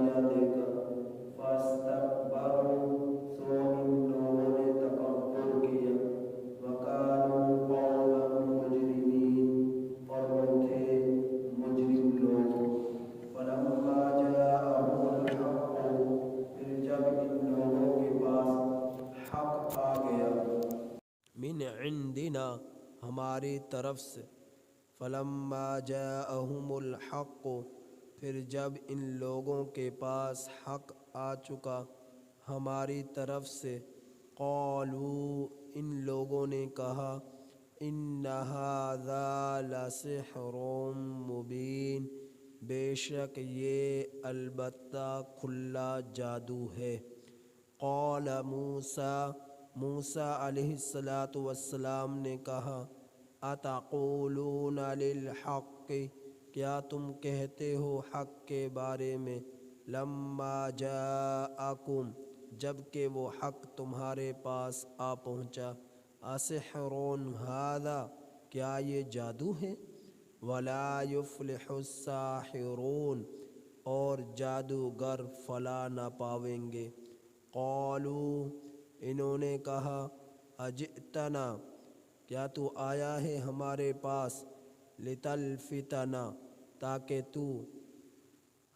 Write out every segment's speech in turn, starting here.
دیا دے کر فاستکبروا، سو ان لوگوں نے تکبر کیا، وکانوا قوما مجرمین، اور وہ تھے مجرم لوگ۔ فلما جاءهم الحق، پھر جب ان لوگوں کے پاس حق آ گیا، من عندنا، ہماری طرف سے، فلما جاءهم الحق، پھر جب ان لوگوں کے پاس حق آ چکا ہماری طرف سے، قالوا، ان لوگوں نے کہا، ان ھذا لسحر مبین، بے شک یہ البتہ کھلا جادو ہے۔ قال موسیٰ، موسیٰ علیہ السلام نے کہا، اتقولون للحق، کیا تم کہتے ہو حق کے بارے میں، لما جاءکم، جب کہ وہ حق تمہارے پاس آ پہنچا، اسحر ھذا، کیا یہ جادو ہے، ولا یفلح الساحرون، اور جادوگر فلاح نہ پاویں گے۔ قالوا، انہوں نے کہا، اجئتنا، کیا تو آیا ہے ہمارے پاس، لتلفتنا، تاکہ تو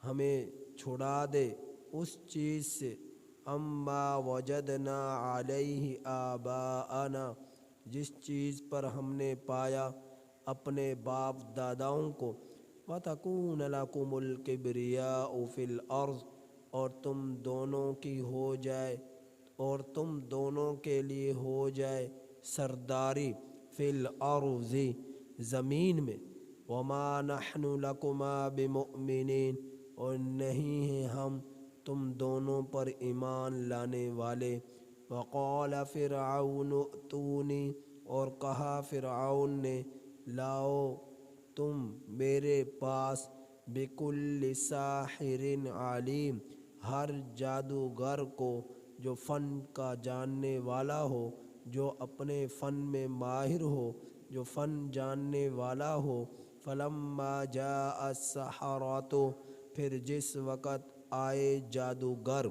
ہمیں چھڑا دے اس چیز سے، اما وجدنا علیہ آباءنا، جس چیز پر ہم نے پایا اپنے باپ داداؤں کو، وتکون لکم الکبریاء فی الارض، اور تم دونوں کی ہو جائے، اور تم دونوں کے لیے ہو جائے سرداری، فی الارض، زمین میں، وما نحن لکما بمؤمنین، اور نہیں ہیں ہم تم دونوں پر ایمان لانے والے۔ وقال فرعون ائتونی، اور کہا فرعون نے، لاؤ تم میرے پاس، بکل ساحر علیم، ہر جادوگر کو جو فن کا جاننے والا ہو، جو اپنے فن میں ماہر ہو، جو فن جاننے والا ہو۔ فلما جاء السحرۃ، پھر جس وقت آئے جادوگر،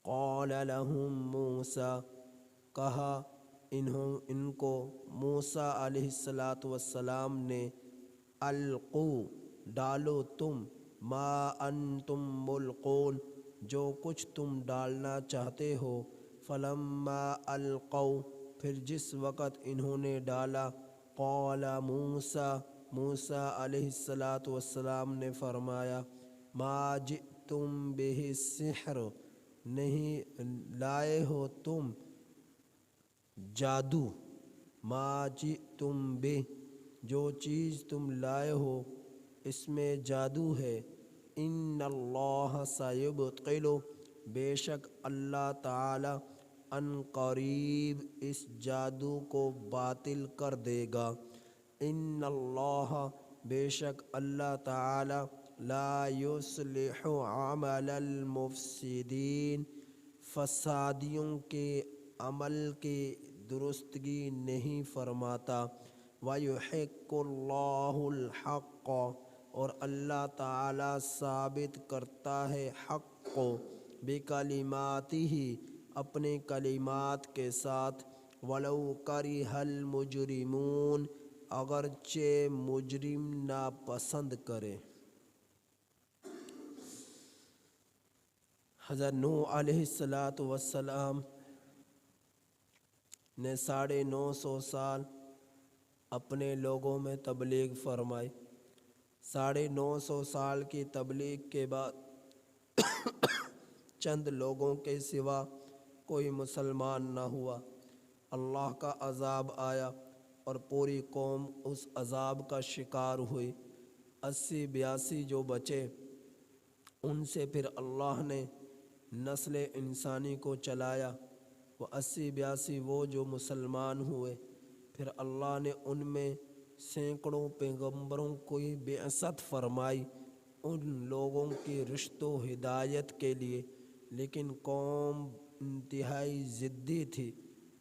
قال لهم موسیٰ، کہا ان کو موسیٰ علیہ السلام نے، القوا، ڈالو تم، ما انتم ملقون، جو کچھ تم ڈالنا چاہتے ہو۔ فلما القوا، پھر جس وقت انہوں نے ڈالا، قال موسیٰ، موسیٰ علیہ السلام نے فرمایا، ما جئتم بہ السحر، نہیں لائے ہو تم جادو، ما جئتم بہ، جو چیز تم لائے ہو اس میں جادو ہے، ان اللہ سیبطل، بے شک اللہ تعالی ان قریب اس جادو کو باطل کر دے گا، ان اللہ، بے شک اللہ تعالی، لا یصلح عمل المفسدین، فسادیوں کے عمل کی درستگی نہیں فرماتا، وَيُحِقُّ اللَّهُ الْحَقَّ، اور اللہ تعالی ثابت کرتا ہے حق کو، بِكَلِمَاتِهِ، اپنے کلمات کے ساتھ، وَلَوْ كَرِهَ الْمُجْرِمُونَ، اگرچہ مجرم ناپسند کرے۔ حضرت نوح علیہ السلام نے 950 سال اپنے لوگوں میں تبلیغ فرمائی۔ 950 سال کی تبلیغ کے بعد چند لوگوں کے سوا کوئی مسلمان نہ ہوا۔ اللہ کا عذاب آیا اور پوری قوم اس عذاب کا شکار ہوئی۔ 80-82 جو بچے، ان سے پھر اللہ نے نسل انسانی کو چلایا۔ وہ 80-82 وہ جو مسلمان ہوئے، پھر اللہ نے ان میں سینکڑوں پیغمبروں کو بعثت فرمائی ان لوگوں کی رشد و ہدایت کے لیے، لیکن قوم انتہائی ضدی تھی،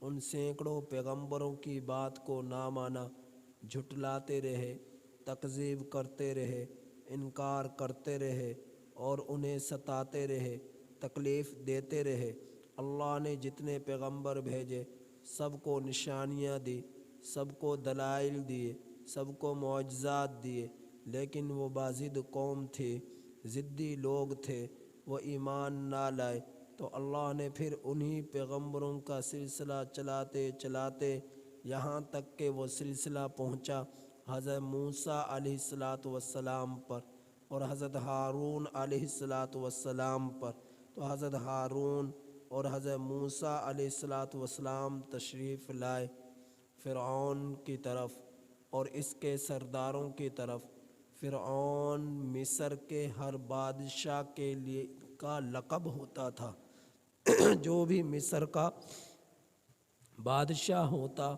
ان سینکڑوں پیغمبروں کی بات کو نہ مانا، جھٹلاتے رہے، تکذیب کرتے رہے، انکار کرتے رہے، اور انہیں ستاتے رہے، تکلیف دیتے رہے۔ اللہ نے جتنے پیغمبر بھیجے سب کو نشانیاں دی، سب کو دلائل دیے، سب کو معجزات دیے، لیکن وہ بازد قوم تھی، ضدی لوگ تھے، وہ ایمان نہ لائے۔ تو اللہ نے پھر انہی پیغمبروں کا سلسلہ چلاتے چلاتے یہاں تک کہ وہ سلسلہ پہنچا حضرت موسیٰ علیہ السلام پر اور حضرت ہارون علیہ السلام پر۔ تو حضرت ہارون اور حضرت موسیٰ علیہ السلام تشریف لائے فرعون کی طرف اور اس کے سرداروں کی طرف۔ فرعون مصر کے ہر بادشاہ کے لیے کا لقب ہوتا تھا جو بھی مصر کا بادشاہ ہوتا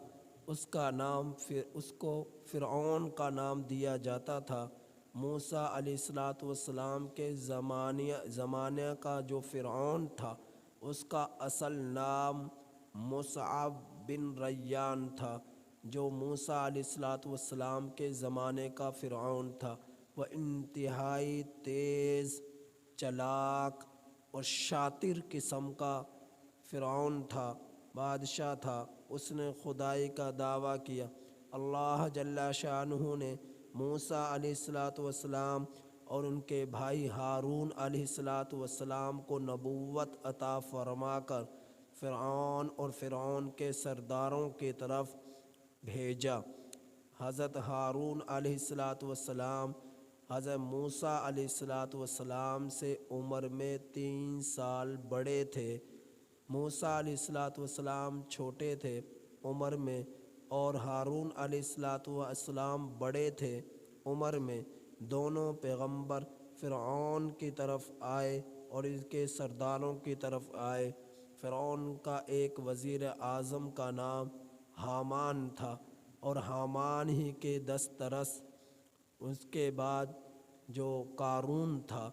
اس کا نام اس کو فرعون کا نام دیا جاتا تھا۔ موسیٰ علیہ السلام کے زمانے کا جو فرعون تھا اس کا اصل نام مصعب بن ریان تھا، جو موسیٰ علیہ السلام کے زمانے کا فرعون تھا۔ وہ انتہائی تیز، چلاک اور شاطر قسم کا فرعون تھا، بادشاہ تھا۔ اس نے خدائی کا دعویٰ کیا۔ اللہ جل شانہ نے موسیٰ علیہ السلام اور ان کے بھائی ہارون علیہ السلام کو نبوت عطا فرما کر فرعون اور فرعون کے سرداروں کی طرف بھیجا۔ حضرت ہارون علیہ السلام حضرت موسیٰ علیہ السلام سے عمر میں 3 سال بڑے تھے۔ موسیٰ علیہ السلام چھوٹے تھے عمر میں اور ہارون علیہ السلام بڑے تھے عمر میں۔ دونوں پیغمبر فرعون کی طرف آئے اور اس کے سرداروں کی طرف آئے۔ فرعون کا ایک وزیر اعظم کا نام حامان تھا اور حامان ہی کے دسترس اس کے بعد جو قارون تھا،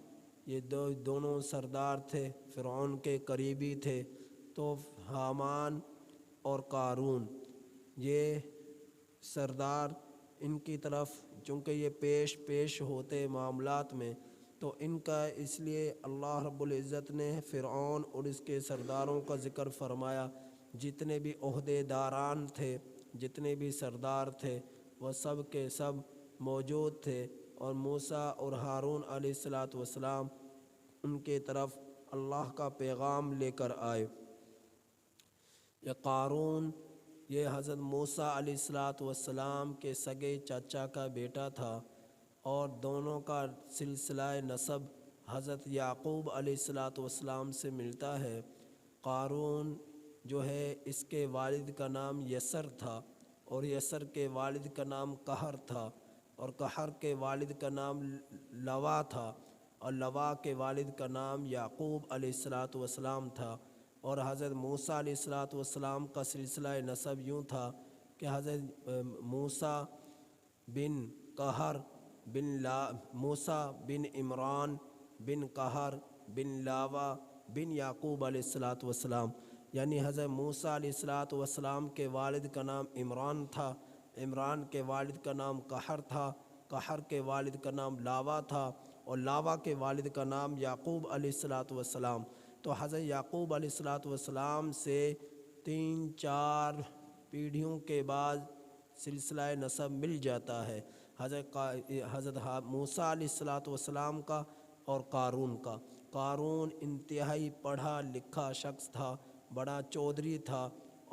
یہ دونوں سردار تھے، فرعون کے قریبی تھے۔ تو حامان اور قارون یہ سردار ان کی طرف چونکہ یہ پیش ہوتے معاملات میں، تو ان کا اس لیے اللہ رب العزت نے فرعون اور اس کے سرداروں کا ذکر فرمایا۔ جتنے بھی عہدے داران تھے، جتنے بھی سردار تھے، وہ سب کے سب موجود تھے اور موسیٰ اور ہارون علیہ السلام ان کے طرف اللہ کا پیغام لے کر آئے۔ یہ قارون یہ حضرت موسیٰ علیہ السلام کے سگے چاچا کا بیٹا تھا اور دونوں کا سلسلہ نسب حضرت یعقوب علیہ السلام سے ملتا ہے۔ قارون جو ہے اس کے والد کا نام یسر تھا اور یسر کے والد کا نام قہر تھا اور قہر کے والد کا نام لوا تھا اور لوا کے والد کا نام یعقوب علیہ السلام تھا۔ اور حضرت موسیٰ علیہ السلام کا سلسلہ نسب یوں تھا کہ حضرت موسیٰ بن قہر موسیٰ بن عمران بن قہر بن لاوا بن یعقوب علیہ السلام، یعنی حضرت موسیٰ علیہ السلام کے والد کا نام عمران تھا، عمران کے والد کا نام قہر تھا، قہر کے والد کا نام لاوا تھا اور لاوا کے والد کا نام یعقوب علیہ السلام۔ تو حضرت یعقوب علیہ السلام سے 3-4 پیڑھیوں کے بعد سلسلہ نسب مل جاتا ہے حضرت موسیٰ علیہ السلام کا اور قارون کا۔ قارون انتہائی پڑھا لکھا شخص تھا، بڑا چودھری تھا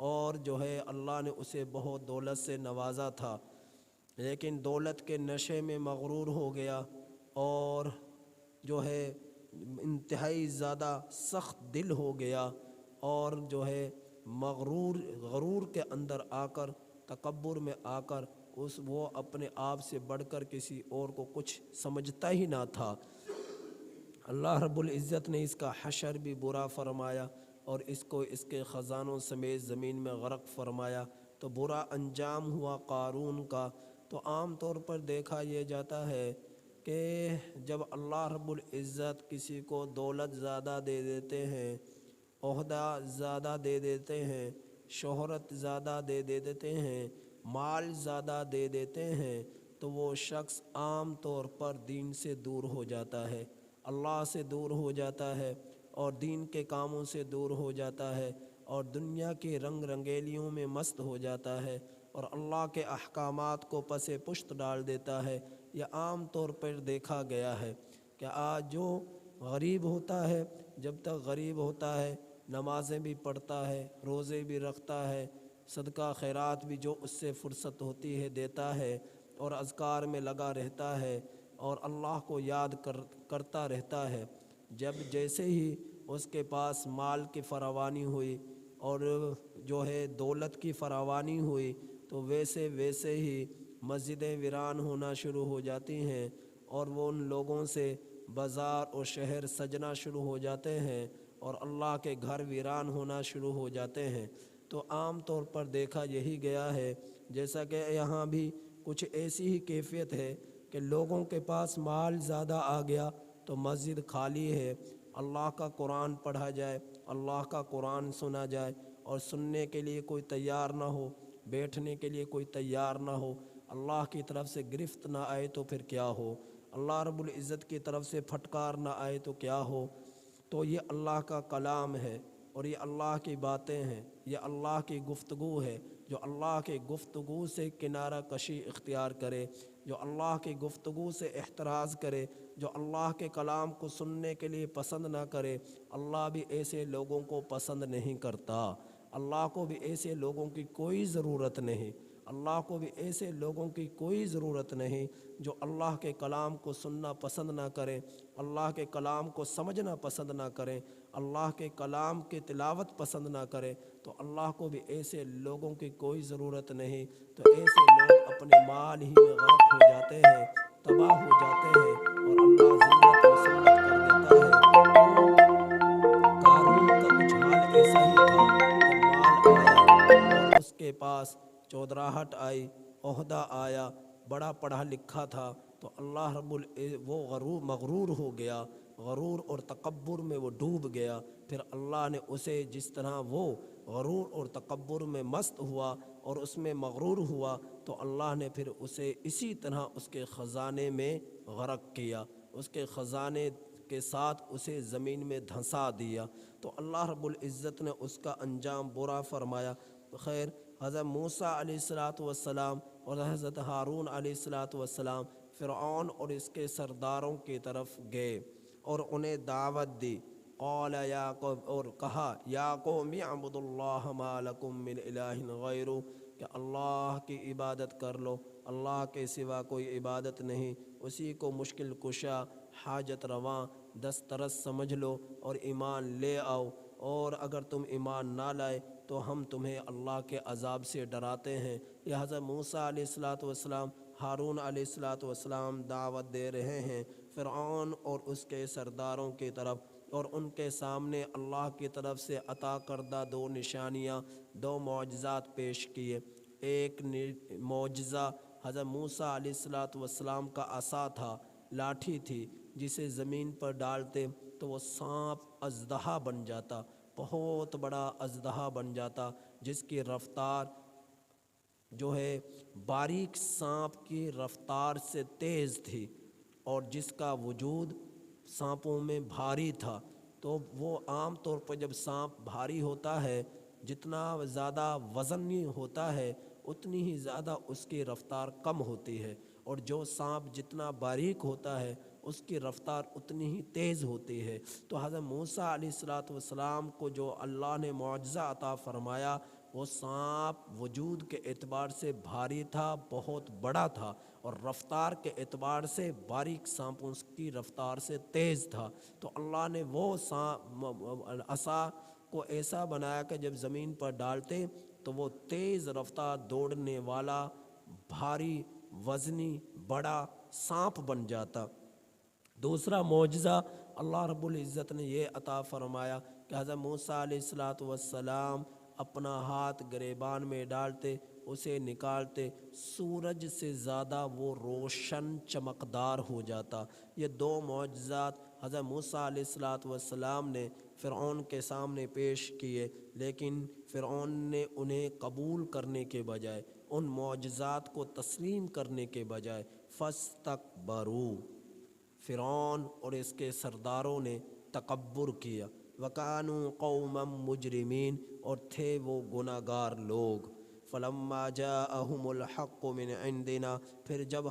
اور جو ہے اللہ نے اسے بہت دولت سے نوازا تھا، لیکن دولت کے نشے میں مغرور ہو گیا اور جو ہے انتہائی زیادہ سخت دل ہو گیا اور جو ہے غرور کے اندر آ کر، تکبر میں آ کر وہ اپنے آپ سے بڑھ کر کسی اور کو کچھ سمجھتا ہی نہ تھا۔ اللہ رب العزت نے اس کا حشر بھی برا فرمایا اور اس کو اس کے خزانوں سمیت زمین میں غرق فرمایا، تو برا انجام ہوا قارون کا۔ تو عام طور پر دیکھا یہ جاتا ہے کہ جب اللہ رب العزت کسی کو دولت زیادہ دے دیتے ہیں، عہدہ زیادہ دے دیتے ہیں، شہرت زیادہ دے دیتے ہیں، مال زیادہ دے دیتے ہیں، تو وہ شخص عام طور پر دین سے دور ہو جاتا ہے۔ اللہ سے دور ہو جاتا ہے اور دین کے کاموں سے دور ہو جاتا ہے اور دنیا کے رنگ رنگیلیوں میں مست ہو جاتا ہے اور اللہ کے احکامات کو پس پشت ڈال دیتا ہے۔ یہ عام طور پر دیکھا گیا ہے کہ آج جو غریب ہوتا ہے، جب تک غریب ہوتا ہے نمازیں بھی پڑھتا ہے، روزے بھی رکھتا ہے، صدقہ خیرات بھی جو اس سے فرصت ہوتی ہے دیتا ہے اور اذکار میں لگا رہتا ہے اور اللہ کو یاد کرتا رہتا ہے۔ جب جیسے ہی اس کے پاس مال کی فراوانی ہوئی اور جو ہے دولت کی فراوانی ہوئی تو ویسے ہی مسجدیں ویران ہونا شروع ہو جاتی ہیں اور وہ ان لوگوں سے بازار اور شہر سجنا شروع ہو جاتے ہیں اور اللہ کے گھر ویران ہونا شروع ہو جاتے ہیں۔ تو عام طور پر دیکھا یہی گیا ہے، جیسا کہ یہاں بھی کچھ ایسی ہی کیفیت ہے کہ لوگوں کے پاس مال زیادہ آ گیا تو مسجد خالی ہے، اللہ کا قرآن پڑھا جائے، اللہ کا قرآن سنا جائے اور سننے کے لیے کوئی تیار نہ ہو، بیٹھنے کے لیے کوئی تیار نہ ہو، اللہ کی طرف سے گرفت نہ آئے تو پھر کیا ہو، اللہ رب العزت کی طرف سے پھٹکار نہ آئے تو کیا ہو۔ تو یہ اللہ کا کلام ہے اور یہ اللہ کی باتیں ہیں، یہ اللہ کی گفتگو ہے۔ جو اللہ کی گفتگو سے کنارہ کشی اختیار کرے، جو اللہ کی گفتگو سے احتراز کرے، جو اللہ کے کلام کو سننے کے لیے پسند نہ کرے، اللہ بھی ایسے لوگوں کو پسند نہیں کرتا۔ اللہ کو بھی ایسے لوگوں کی کوئی ضرورت نہیں، اللہ کو بھی ایسے لوگوں کی کوئی ضرورت نہیں جو اللہ کے کلام کو سننا پسند نہ کریں، اللہ کے کلام کو سمجھنا پسند نہ کریں، اللہ کے کلام کی تلاوت پسند نہ کریں، تو اللہ کو بھی ایسے لوگوں کی کوئی ضرورت نہیں۔ تو ایسے لوگ اپنے مال ہی میں غرق ہو جاتے ہیں، تباہ ہو جاتے ہیں اور اللہ ذلت مسلط کر دیتا ہے۔ تو قارون کا کچھ حال ایسا ہی تھا کہ مال آیا اور اس کے پاس چودراہٹ آئی، عہدہ آیا، بڑا پڑھا لکھا تھا، تو اللہ وہ مغرور ہو گیا، غرور اور تکبر میں وہ ڈوب گیا۔ پھر اللہ نے اسے جس طرح وہ غرور اور تکبر میں مست ہوا اور اس میں مغرور ہوا تو اللہ نے پھر اسے اسی طرح اس کے خزانے میں غرق کیا، اس کے خزانے کے ساتھ اسے زمین میں دھنسا دیا۔ تو اللہ رب العزت نے اس کا انجام برا فرمایا۔ خیر، حضرت موسیٰ علیہ السلام اور حضرت ہارون علیہ السلام فرعون اور اس کے سرداروں کی طرف گئے اور انہیں دعوت دی۔ قال یا قوم، اور کہا یا قوم اعبدوا اللہ ما لکم من الہ غیرہ، کہ اللہ کی عبادت کر لو، اللہ کے سوا کوئی عبادت نہیں، اسی کو مشکل کشا، حاجت رواں، دسترس سمجھ لو اور ایمان لے آؤ، اور اگر تم ایمان نہ لائے تو ہم تمہیں اللہ کے عذاب سے ڈراتے ہیں۔ یہ حضرت موسیٰ علیہ السلام ہارون علیہ السلام دعوت دے رہے ہیں فرعون اور اس کے سرداروں کی طرف، اور ان کے سامنے اللہ کی طرف سے عطا کردہ دو نشانیاں، دو معجزات پیش کیے۔ ایک معجزہ حضرت موسیٰ علیہ السلام کا عصا تھا، لاٹھی تھی، جسے زمین پر ڈالتے تو وہ سانپ اژدہا بن جاتا، بہت بڑا اژدہا بن جاتا، جس کی رفتار جو ہے باریک سانپ کی رفتار سے تیز تھی اور جس کا وجود سانپوں میں بھاری تھا۔ تو وہ عام طور پر جب سانپ بھاری ہوتا ہے، جتنا زیادہ وزنی ہوتا ہے اتنی ہی زیادہ اس کی رفتار کم ہوتی ہے، اور جو سانپ جتنا باریک ہوتا ہے اس کی رفتار اتنی ہی تیز ہوتی ہے۔ تو حضرت موسیٰ علیہ السلام کو جو اللہ نے معجزہ عطا فرمایا، وہ سانپ وجود کے اعتبار سے بھاری تھا، بہت بڑا تھا، اور رفتار کے اعتبار سے باریک سانپوں کی رفتار سے تیز تھا۔ تو اللہ نے وہ عصا کو ایسا بنایا کہ جب زمین پر ڈالتے تو وہ تیز رفتار دوڑنے والا بھاری وزنی بڑا سانپ بن جاتا۔ دوسرا معجزہ اللہ رب العزت نے یہ عطا فرمایا کہ حضرت موسیٰ علیہ السلام اپنا ہاتھ گریبان میں ڈالتے، اسے نکالتے، سورج سے زیادہ وہ روشن چمکدار ہو جاتا۔ یہ دو معجزات حضرت موسیٰ علیہ السلام نے فرعون کے سامنے پیش کیے، لیکن فرعون نے انہیں قبول کرنے کے بجائے، ان معجزات کو تسلیم کرنے کے بجائے فاستکبروا، فرعون اور اس کے سرداروں نے تکبر کیا، وَكَانُوا قَوْمًا مُجْرِمِينَ اور تھے وہ گناہ گار لوگ۔ فَلَمَّا جَاءَهُمُ الْحَقُّ مِنْ عِنْدِنَا پھر جب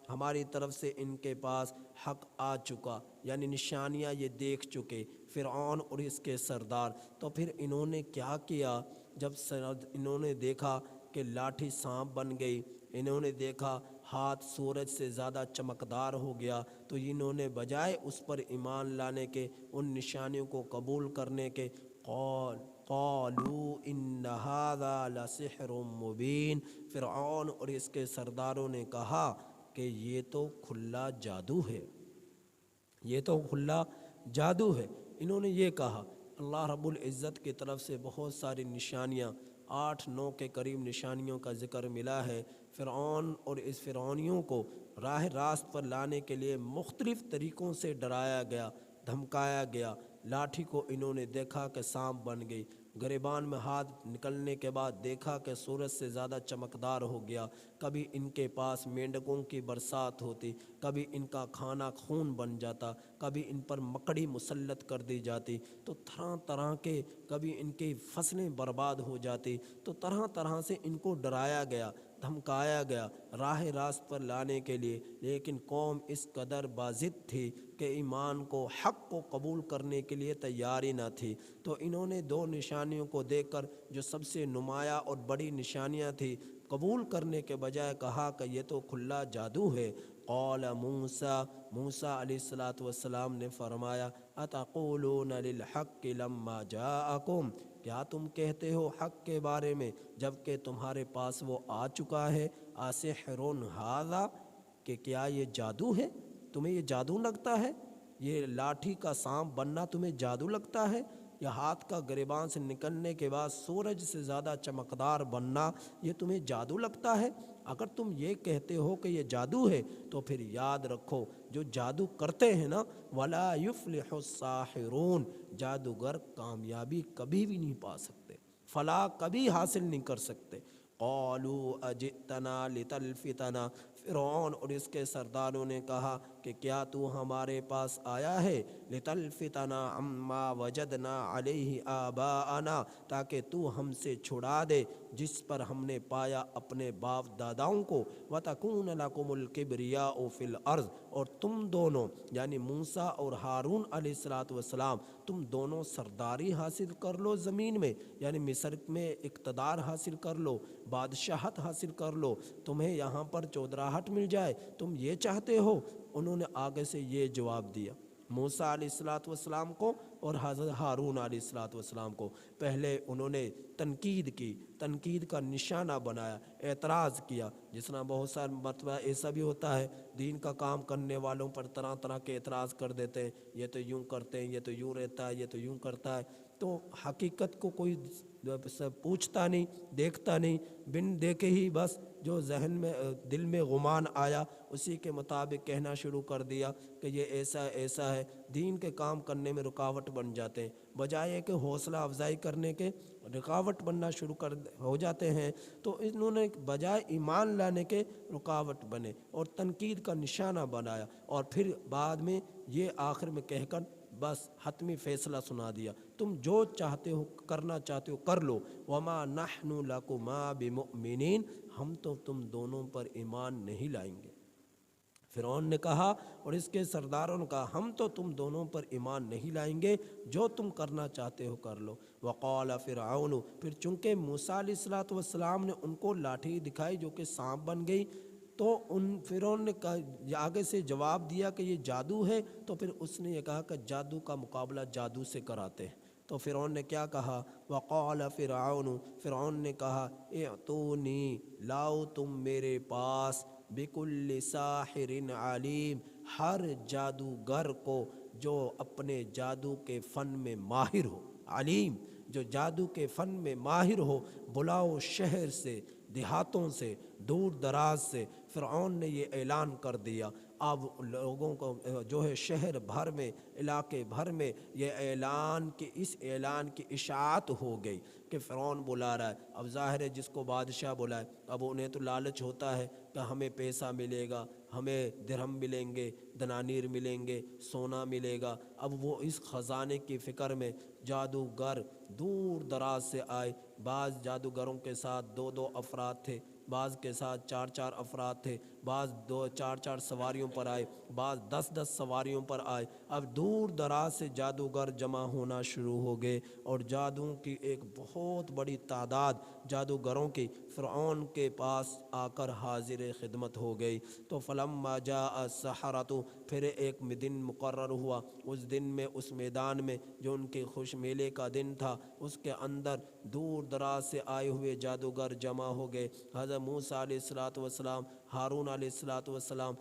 ہماری طرف سے ان کے پاس حق آ چکا، یعنی نشانیاں یہ دیکھ چکے فرعون اور اس کے سردار، تو پھر انہوں نے کیا کیا؟ جب انہوں نے دیکھا کہ لاٹھی سانپ بن گئی، انہوں نے دیکھا ہاتھ سورج سے زیادہ چمکدار ہو گیا، تو انہوں نے بجائے اس پر ایمان لانے کے، ان نشانیوں کو قبول کرنے کے، قالوا ان ھذا لسحر مبین فرعون اور اس کے سرداروں نے کہا کہ یہ تو کھلا جادو ہے، یہ تو کھلا جادو ہے۔ انہوں نے یہ کہا۔ اللہ رب العزت کی طرف سے بہت ساری نشانیاں، 8-9 کے قریب نشانیوں کا ذکر ملا ہے۔ فرعون اور اس فرعونیوں کو راہ راست پر لانے کے لیے مختلف طریقوں سے ڈرایا گیا، دھمکایا گیا۔ لاٹھی کو انہوں نے دیکھا کہ سانپ بن گئی، گریبان میں ہاتھ نکلنے کے بعد دیکھا کہ سورج سے زیادہ چمکدار ہو گیا۔ کبھی ان کے پاس مینڈکوں کی برسات ہوتی، کبھی ان کا کھانا خون بن جاتا، کبھی ان پر مکڑی مسلط کر دی جاتی، تو طرح طرح کے، کبھی ان کی فصلیں برباد ہو جاتی، تو طرح طرح سے ان کو ڈرایا گیا، دھمکایا گیا راہ راست پر لانے کے لیے۔ لیکن قوم اس قدر باضد تھی کہ ایمان کو، حق کو قبول کرنے کے لیے تیار ہی نہ تھی۔ تو انہوں نے 2 نشانیوں کو دیکھ کر، جو سب سے نمایاں اور بڑی نشانیاں تھی، قبول کرنے کے بجائے کہا کہ یہ تو کھلا جادو ہے۔ قال موسیٰ علیہ السلام نے فرمایا اتقولون للحق لما جاءکم کیا تم کہتے ہو حق کے بارے میں جب کہ تمہارے پاس وہ آ چکا ہے؟ اسحر ھذا کہ کیا یہ جادو ہے؟ تمہیں یہ جادو لگتا ہے؟ یہ لاٹھی کا سانپ بننا تمہیں جادو لگتا ہے؟ یا ہاتھ کا گریبان سے نکلنے کے بعد سورج سے زیادہ چمکدار بننا یہ تمہیں جادو لگتا ہے؟ اگر تم یہ کہتے ہو کہ یہ جادو ہے تو پھر یاد رکھو جو جادو کرتے ہیں نا، وَلَا يُفْلِحُ السَّاحِرُونَ جادوگر کامیابی کبھی بھی نہیں پا سکتے، فلاح کبھی حاصل نہیں کر سکتے۔ قَالُوا أَجِئْتَنَا لِتَلْفِتَنَا فرعون اور اس کے سرداروں نے کہا کہ کیا تو ہمارے پاس آیا ہے لِتَلْفِتَنَا عَمَّا وَجَدْنَا عَلَيْهِ آبَاءَنَا تاکہ تو ہم سے چھڑا دے جس پر ہم نے پایا اپنے باپ داداؤں کو، وَتَكُونَ لَكُمُ الْكِبْرِيَاءُ فِي الْأَرْضِ اور تم دونوں یعنی موسیٰ اور ہارون علیہ السلام تم دونوں سرداری حاصل کر لو زمین میں، یعنی مصر میں اقتدار حاصل کر لو، بادشاہت حاصل کر لو، تمہیں یہاں پر چودراہٹ مل جائے، تم یہ چاہتے ہو؟ انہوں نے آگے سے یہ جواب دیا موسیٰ علیہ السلام کو اور حضرت ہارون علیہ السلام کو۔ پہلے انہوں نے تنقید کی، تنقید کا نشانہ بنایا، اعتراض کیا۔ جس طرح بہت سارے مرتبہ ایسا بھی ہوتا ہے، دین کا کام کرنے والوں پر طرح طرح کے اعتراض کر دیتے ہیں، یہ تو یوں کرتے ہیں، یہ تو یوں رہتا ہے، یہ تو یوں کرتا ہے، تو حقیقت کو کوئی پوچھتا نہیں، دیکھتا نہیں، بن دیکھے ہی بس جو ذہن میں دل میں گمان آیا اسی کے مطابق کہنا شروع کر دیا کہ یہ ایسا ہے، دین کے کام کرنے میں رکاوٹ بن جاتے ہیں، بجائے کہ حوصلہ افزائی کرنے کے رکاوٹ بننا شروع ہو جاتے ہیں۔ تو انہوں نے بجائے ایمان لانے کے رکاوٹ بنے اور تنقید کا نشانہ بنایا، اور پھر بعد میں یہ آخر میں کہہ کر بس حتمی فیصلہ سنا دیا، تم جو چاہتے ہو کرنا چاہتے ہو کر لو، وما نحن لکما بمؤمنین ہم تو تم دونوں پر ایمان نہیں لائیں گے۔ فرعون نے کہا اور اس کے سرداروں نے کہا ہم تو تم دونوں پر ایمان نہیں لائیں گے، جو تم کرنا چاہتے ہو کر لو۔ وقال فرعون پھر چونکہ موسیٰ علیہ السلام نے ان کو لاٹھی دکھائی جو کہ سانپ بن گئی، تو ان فرعون نے آگے سے جواب دیا کہ یہ جادو ہے، تو پھر اس نے یہ کہا کہ جادو کا مقابلہ جادو سے کراتے ہیں۔ تو فرعون نے کیا کہا؟ وقال فرعون نے کہا اعطونی لاؤ تم میرے پاس بکل ساحر علیم ہر جادوگر کو جو اپنے جادو کے فن میں ماہر ہو، علیم جو جادو کے فن میں ماہر ہو، بلاؤ شہر سے، دیہاتوں سے، دور دراز سے، فرعون نے یہ اعلان کر دیا۔ اب لوگوں کو جو ہے شہر بھر میں، علاقے بھر میں یہ اس اعلان کی اشاعت ہو گئی کہ فرعون بلا رہا ہے۔ اب ظاہر ہے جس کو بادشاہ بلائے، اب انہیں تو لالچ ہوتا ہے کہ ہمیں پیسہ ملے گا، ہمیں درہم ملیں گے، دنانیر ملیں گے، سونا ملے گا۔ اب وہ اس خزانے کی فکر میں جادوگر دور دراز سے آئے۔ بعض جادوگروں کے ساتھ 2 افراد تھے، بعض کے ساتھ 4 افراد تھے، بعض 4 سواریوں پر آئے، بعض 10 سواریوں پر آئے۔ اب دور دراز سے جادوگر جمع ہونا شروع ہو گئے، اور جادو کی ایک بہت بڑی تعداد جادوگروں کی فرعون کے پاس آ کر حاضر خدمت ہو گئی۔ تو فلما جاء السحرۃ، پھر ایک دن مقرر ہوا، اس دن میں اس میدان میں جو ان کے خوش میلے کا دن تھا، اس کے اندر دور دراز سے آئے ہوئے جادوگر جمع ہو گئے۔ حضرت موسیٰ علیہ السلام، ہارون علیہ السلام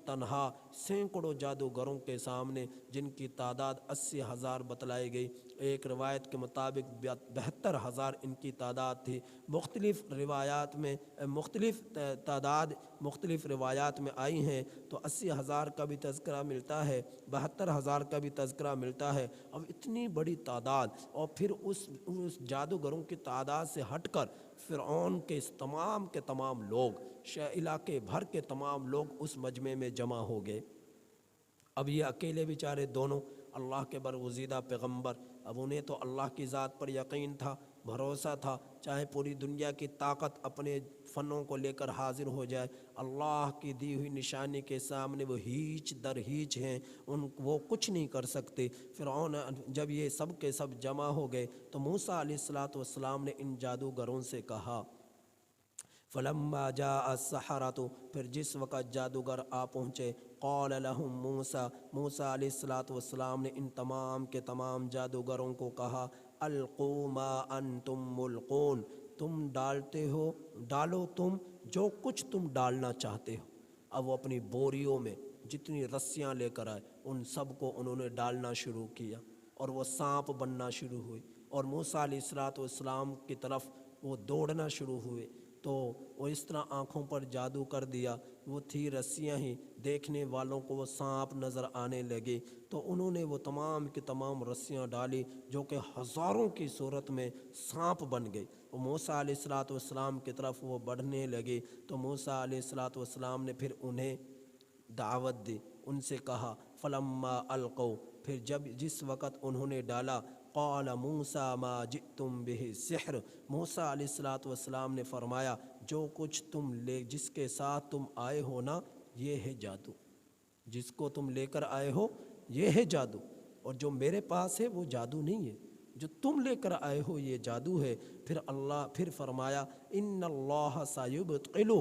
تنہا سینکڑوں جادوگروں کے سامنے، جن کی تعداد 80,000 بتلائی گئی، ایک روایت کے مطابق 72,000 ان کی تعداد تھی۔ مختلف روایات میں مختلف روایات میں آئی ہیں، تو 80,000 کا بھی تذکرہ ملتا ہے، 72,000 کا بھی تذکرہ ملتا ہے۔ اب اتنی بڑی تعداد، اور پھر اس جادوگروں کی تعداد سے ہٹ کر فرعون کے تمام کے تمام لوگ، علاقے بھر کے تمام لوگ اس مجمع میں جمع ہو گئے۔ اب یہ اکیلے بیچارے دونوں اللہ کے برگزیدہ پیغمبر، اب انہیں تو اللہ کی ذات پر یقین تھا، بھروسہ تھا، چاہے پوری دنیا کی طاقت اپنے فنوں کو لے کر حاضر ہو جائے، اللہ کی دی ہوئی نشانی کے سامنے وہ ہیچ در ہیچ ہیں، وہ کچھ نہیں کر سکتے۔ فرعون جب یہ سب کے سب جمع ہو گئے تو موسیٰ علیہ السلام نے ان جادوگروں سے کہا، فلما جاء السحرۃ، پھر جس وقت جادوگر آ پہنچے، قال لهم موسیٰ علیہ السلام نے ان تمام کے تمام جادوگروں کو کہا، القوا ما انتم ملقون، تم ڈالو تم جو کچھ تم ڈالنا چاہتے ہو۔ اب وہ اپنی بوریوں میں جتنی رسیاں لے کر آئے، ان سب کو انہوں نے ڈالنا شروع کیا، اور وہ سانپ بننا شروع ہوئی، اور موسیٰ علیہ السلام کی طرف وہ دوڑنا شروع ہوئے۔ تو وہ اس طرح آنکھوں پر جادو کر دیا، وہ تھی رسیاں ہی، دیکھنے والوں کو وہ سانپ نظر آنے لگے، تو انہوں نے وہ تمام کی تمام رسیاں ڈالی، جو کہ ہزاروں کی صورت میں سانپ بن گئی۔ وہ موسیٰ علیہ السلام کی طرف وہ بڑھنے لگے، تو موسیٰ علیہ السلام نے پھر انہیں دعوت دی، ان سے کہا، فلما القوا، پھر جس وقت انہوں نے ڈالا، قال موسیٰ ما جئتم بہ سحر، موسیٰ علیہ السلام نے فرمایا، جو کچھ جس کے ساتھ تم آئے ہو نا، یہ ہے جادو، جس کو تم لے کر آئے ہو یہ ہے جادو، اور جو میرے پاس ہے وہ جادو نہیں ہے، جو تم لے کر آئے ہو یہ جادو ہے۔ پھر فرمایا، ان اللہ سیبطل،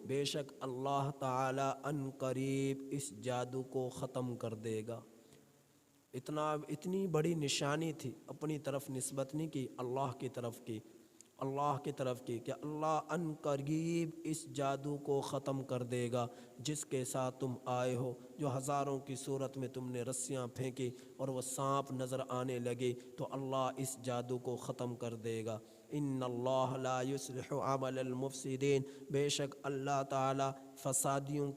بے شک اللہ تعالی ان قریب اس جادو کو ختم کر دے گا۔ اتنی بڑی نشانی تھی، اپنی طرف نسبت نہیں کی، اللہ کی طرف کی کہ اللہ ان قریب اس جادو کو ختم کر دے گا جس کے ساتھ تم آئے ہو، جو ہزاروں کی صورت میں تم نے رسیاں پھینکی اور وہ سانپ نظر آنے لگے، تو اللہ اس جادو کو ختم کر دے گا۔ ان اللہ لا یصلح عمل المفسدین، بے شک اللہ تعالی فسادیوں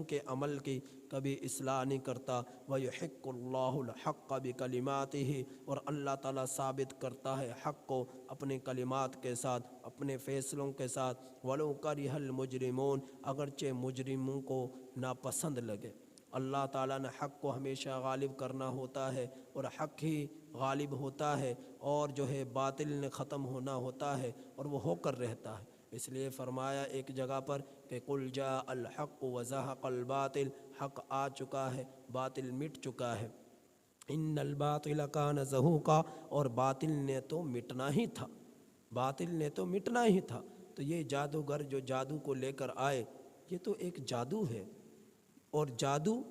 کے عمل کی کبھی اصلاح نہیں کرتا۔ وَيُحِقُّ اللَّهُ الْحَقَّ بِكَلِمَاتِهِ، اور اللہ تعالیٰ ثابت کرتا ہے حق کو اپنے کلمات کے ساتھ، اپنے فیصلوں کے ساتھ۔ وَلَوْ كَرِهَ الْمُجْرِمُونَ، اگرچہ مجرموں کو ناپسند لگے۔ اللہ تعالیٰ نے حق کو ہمیشہ غالب کرنا ہوتا ہے، اور حق ہی غالب ہوتا ہے، اور جو ہے باطل نے ختم ہونا ہوتا ہے، اور وہ ہو کر رہتا ہے۔ اس لیے فرمایا ایک جگہ پر کہ قُلْ جَاءَ الْحَقُّ وَزَهَقَ الْبَاطِلُ، حق آ چکا ہے، باطل مٹ چکا ہے۔ ان الباطل کان زہوقا، اور باطل نے تو مٹنا ہی تھا۔ تو یہ جادوگر جو جادو کو لے کر آئے، یہ تو ایک جادو ہے، اور جادو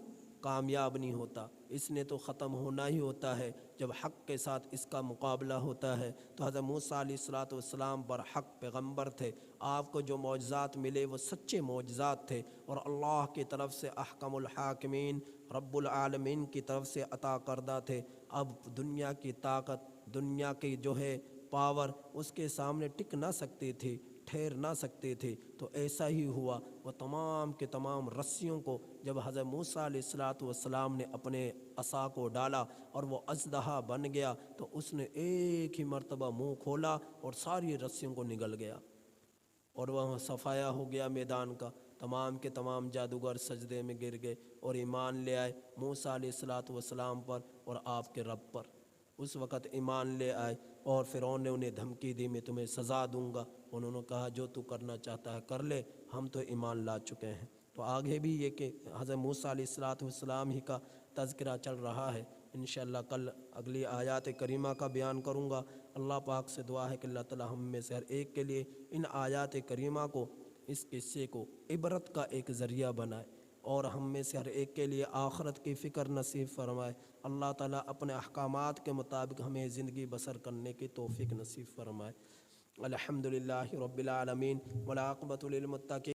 کامیاب نہیں ہوتا، اس نے تو ختم ہونا ہی ہوتا ہے جب حق کے ساتھ اس کا مقابلہ ہوتا ہے۔ تو حضرت موسیٰ علیہ السلام برحق پیغمبر تھے، آپ کو جو معجزات ملے وہ سچے معجزات تھے، اور اللہ کی طرف سے احکم الحاکمین رب العالمین کی طرف سے عطا کردہ تھے۔ اب دنیا کی طاقت، دنیا کی جو ہے پاور، اس کے سامنے ٹک نہ سکتی تھی، ٹھہر نہ سکتے تھے، تو ایسا ہی ہوا۔ وہ تمام کے تمام رسیوں کو جب حضرت موسیٰ علیہ السلام نے اپنے عصا کو ڈالا اور وہ اژدہا بن گیا، تو اس نے ایک ہی مرتبہ منہ کھولا اور ساری رسیوں کو نگل گیا، اور وہاں صفایا ہو گیا میدان کا۔ تمام کے تمام جادوگر سجدے میں گر گئے اور ایمان لے آئے موسیٰ علیہ السلام پر اور آپ کے رب پر۔ اس وقت ایمان لے آئے، اور فرعون نے انہیں دھمکی دی، میں تمہیں سزا دوں گا۔ انہوں نے کہا جو تو کرنا چاہتا ہے کر لے، ہم تو ایمان لا چکے ہیں۔ تو آگے بھی یہ کہ حضرت موسیٰ علیہ السلام ہی کا تذکرہ چل رہا ہے۔ انشاءاللہ کل اگلی آیات کریمہ کا بیان کروں گا۔ اللہ پاک سے دعا ہے کہ اللہ تعالی ہم میں سے ہر ایک کے لیے ان آیات کریمہ کو، اس قصے کو عبرت کا ایک ذریعہ بنائے، اور ہم میں سے ہر ایک کے لیے آخرت کی فکر نصیب فرمائے۔ اللہ تعالیٰ اپنے احکامات کے مطابق ہمیں زندگی بسر کرنے کی توفیق نصیب فرمائے۔ الحمدللہ رب العالمین والعاقبۃ للمتقین۔